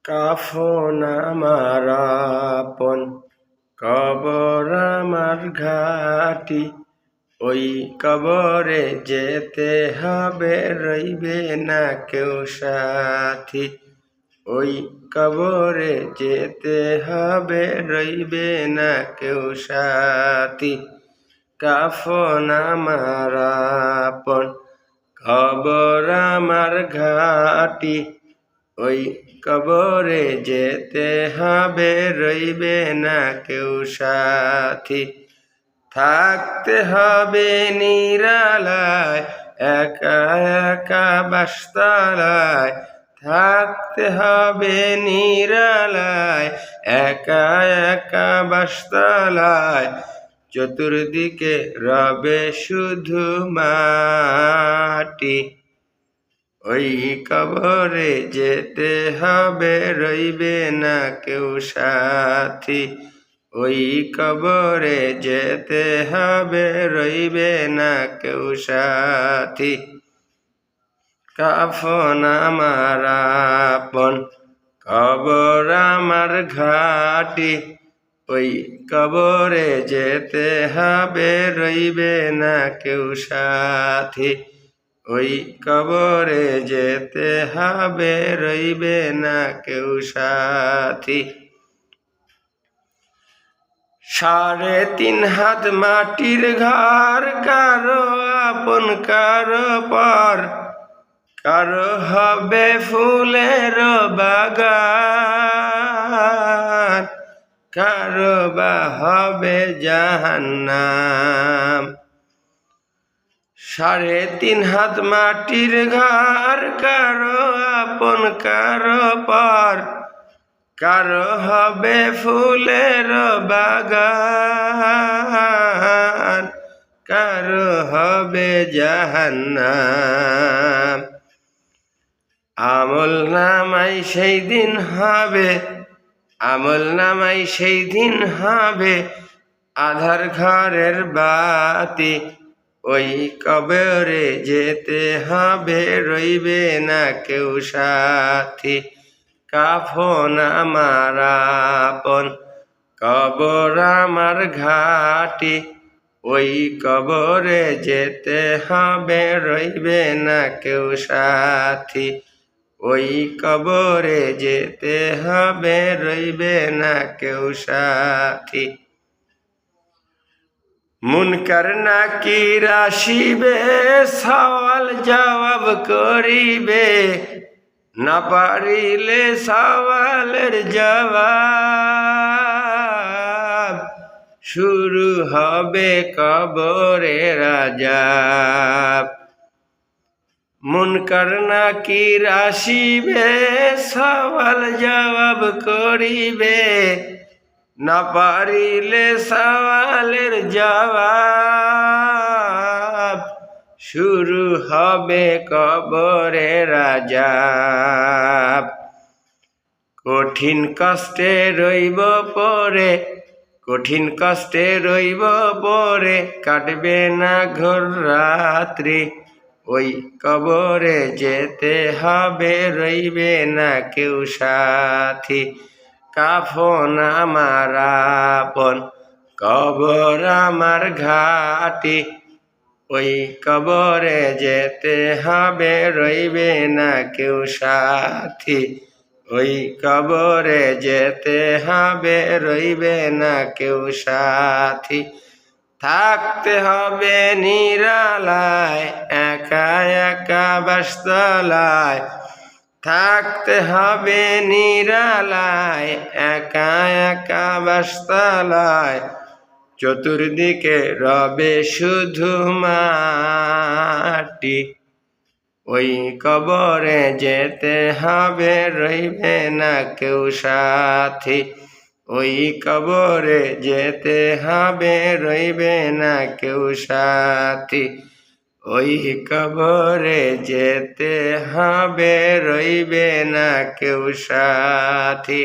কাফন আমার আপন, কবর আমার ঘাটি। ওই কবরে যেতে হবে, রইবে না কেউ সাথী। ওই কবরে যেতে হবে, রইবে না কেউ সাথী। কাফন আমার আপন, কবর আমার ঘাটি। ওই কবরে যেতে হবে, রইবে না কেউ সাথী। থাকতে হবে নিরালায়, একা একা বাসতলায়। থাকতে হবে নিরালায়, একা একা বাসতলায়। চতুর্দিকে রবে শুধু মাটি। ওই কবরে যেতে হবে, রইবে না কেউ সাথী। ওই কবরে যেতে হবে, রইবে না কেউ সাথী। কাফন আমার আপন, কবর আমার ঘাটি। ওই কবরে যেতে হবে, রইবে না কেউ সাথী। ওই কবরে যেতে হবে, রইবে না কেউ সাথী। 3.5 হাত মাটির ঘর, কারো আপন কারো পর। কারো হবে ফুলের বাগান, কারো বা হবে জাহান্নাম। 3.5 হাত মাটির ঘর, কারো আপন কারো পর। কারো হবে ফুলের বাগান, কারো হবে জাহান্নাম। আমল নামাই সেই দিন হবে, আমল নামাই সেই দিন হবে আধার ঘরের বাতি। ওই কবরে যেতে হবে, রইবে না কেউ সাথী। কাফন আমার আপন, কবর আমার ঘাটি। ওই কবরে যেতে হবে, রইবে না কেউ সাথী। ওই কবরে যেতে হবে, রইবে না কেউ সাথী। মুনকার নাকির আসিবে, সওয়াল জবাব করিবে। না পারিলে সওয়ালের জবাব, শুরু হবে কবরের আযাব। মুনকার নাকির আসিবে, সওয়াল জবাব করিবে। না পারিলে সওয়ালের জবাব, শুরু হবে কবরের আযাব। কঠিন কষ্টে রইব পরে, কঠিন কষ্টে রইব পরে। কাটবে না ঘোর রাত্রি। ওই কবরে যেতে হবে, রইবে না কেউ সাথী। কাফন আমার আপন, কবর আমার ঘাটি। ওই কবরে যেতে হবে, রইবে না কেউ সাথী। ওই কবরে যেতে হবে, রইবে না কেউ সাথী। থাকতে হবে নিরালায়, একা একা বাসতলায়। থাকতে হবে নিরালায়, একা একা বাসতলায়। চতুর্দিকে রবে শুধু মাটি। ওই কবরে যেতে হবে, রইবে না কেউ সাথী। ওই কবরে যেতে হবে, রইবে না কেউ সাথী। ওই কবরে যেতে হবে, রইবে না কেউ সাথী।